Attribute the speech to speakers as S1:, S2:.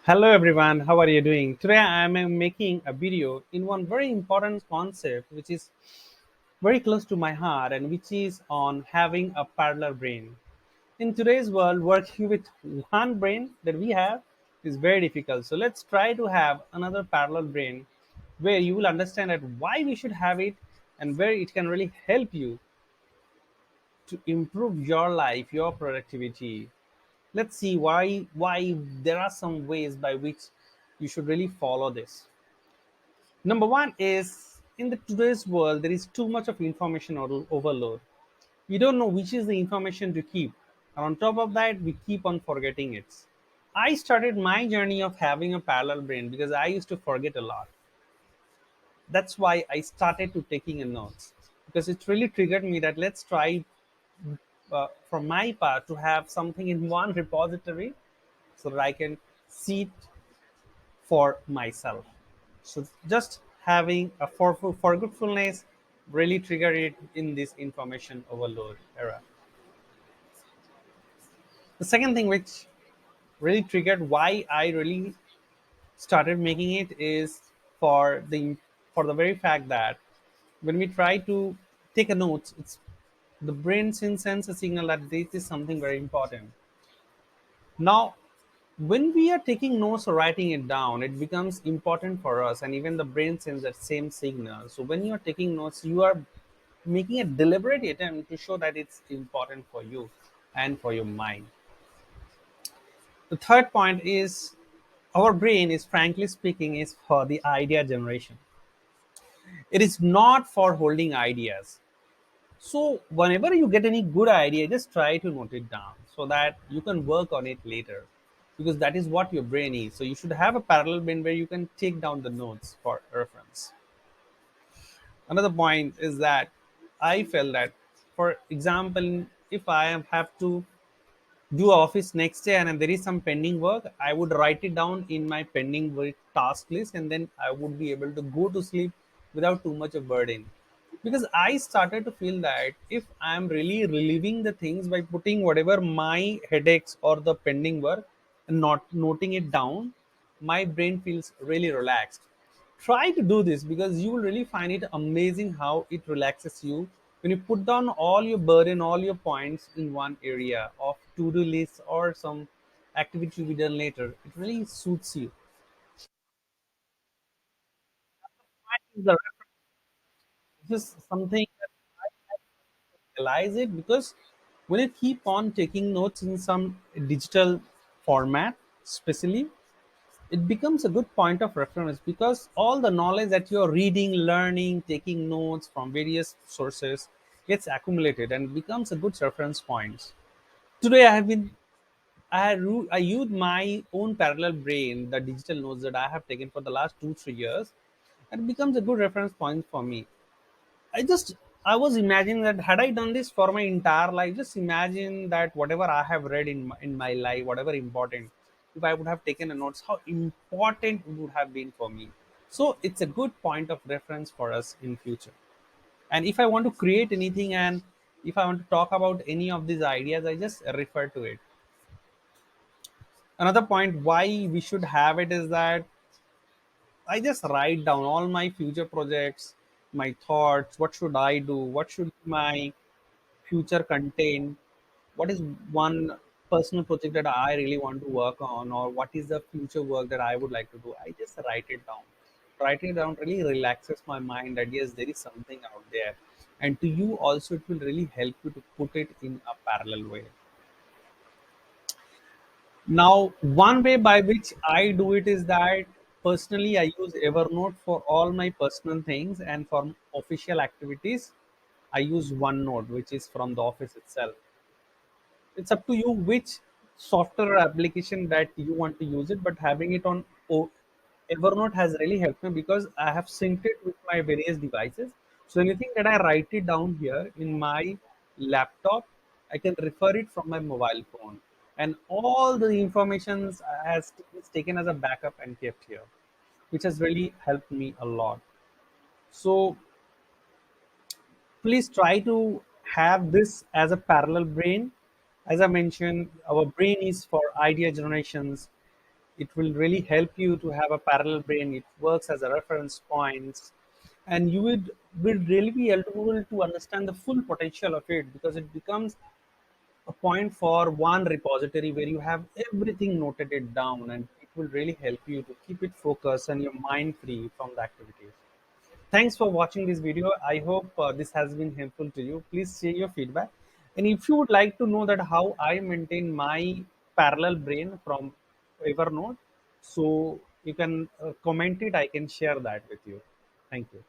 S1: Hello everyone, how are you doing? Today I am making a video in one very important concept which is very close to my heart and which is on having a parallel brain. In today's world, working with one brain that we have is very difficult. So let's try to have another parallel brain where you will understand that why we should have it and where it can really help you to improve your life, your productivity. Let's see why there are some ways by which you should really follow this. Number one is in the today's world there is too much of information overload. We don't know which is the information to keep, and on top of that we keep on forgetting it. I started my journey of having a parallel brain because I used to forget a lot. That's why I started to taking a notes, because it really triggered me that let's try from my part to have something in one repository so that I can see it for myself. So just having a forgetfulness really trigger it in this information overload era. The second thing which really triggered why I really started making it is for the very fact that when we try to take a note, it's the brain sends a signal that this is something very important. Now, when we are taking notes or writing it down, it becomes important for us, and even the brain sends that same signal. So, when you are taking notes, you are making a deliberate attempt to show that it's important for you and for your mind. The third point is our brain is, frankly speaking, is for the idea generation. It is not for holding ideas. So, whenever you get any good idea, just try to note it down so that you can work on it later, because that is what your brain is. So, you should have a parallel brain where you can take down the notes for reference. Another point is that I felt that, for example, if have to do office next day and there is some pending work, I would write it down in my pending work task list, and then I would be able to go to sleep without too much of burden. Because I started to feel that if I'm really relieving the things by putting whatever my headaches or the pending work and not noting it down, my brain feels really relaxed. Try to do this because you will really find it amazing how it relaxes you when you put down all your burden, all your points in one area of to-do list or some activity to be done later. It really suits you. This is something that I realize it because when you keep on taking notes in some digital format, especially, it becomes a good point of reference because all the knowledge that you're reading, learning, taking notes from various sources gets accumulated and becomes a good reference point. Today, I used my own parallel brain, the digital notes that I have taken for the last 2 3 years, and it becomes a good reference point for me. I just I was imagining that had I done this for my entire life, just imagine that whatever I have read in my life, whatever important, if I would have taken a notes, how important it would have been for me. So it's a good point of reference for us in future. And if I want to create anything and if I want to talk about any of these ideas, I just refer to it. Another point why we should have it is that I just write down all my future projects, my thoughts, what should I do, what should my future contain, what is one personal project that I really want to work on, or what is the future work that I would like to do. I just write it down. Writing it down really relaxes my mind that yes, there is something out there. And to you also, it will really help you to put it in a parallel way. Now, one way by which I do it is that personally I use Evernote for all my personal things, and for official activities, I use OneNote, which is from the office itself. It's up to you which software or application that you want to use it, but having it on Evernote has really helped me because I have synced it with my various devices. So anything that I write it down here in my laptop, I can refer it from my mobile phone, and all the information has is taken as a backup and kept here, which has really helped me a lot. So please try to have this as a parallel brain. As I mentioned, our brain is for idea generations. It will really help you to have a parallel brain. It works as a reference points, and you would really be able to understand the full potential of it, because it becomes a point for one repository where you have everything noted it down, and it will really help you to keep it focused and your mind free from the activities. Thanks for watching this video. I hope this has been helpful to you. Please share your feedback. And if you would like to know that how I maintain my parallel brain from Evernote, so you can comment it. I can share that with you. Thank you.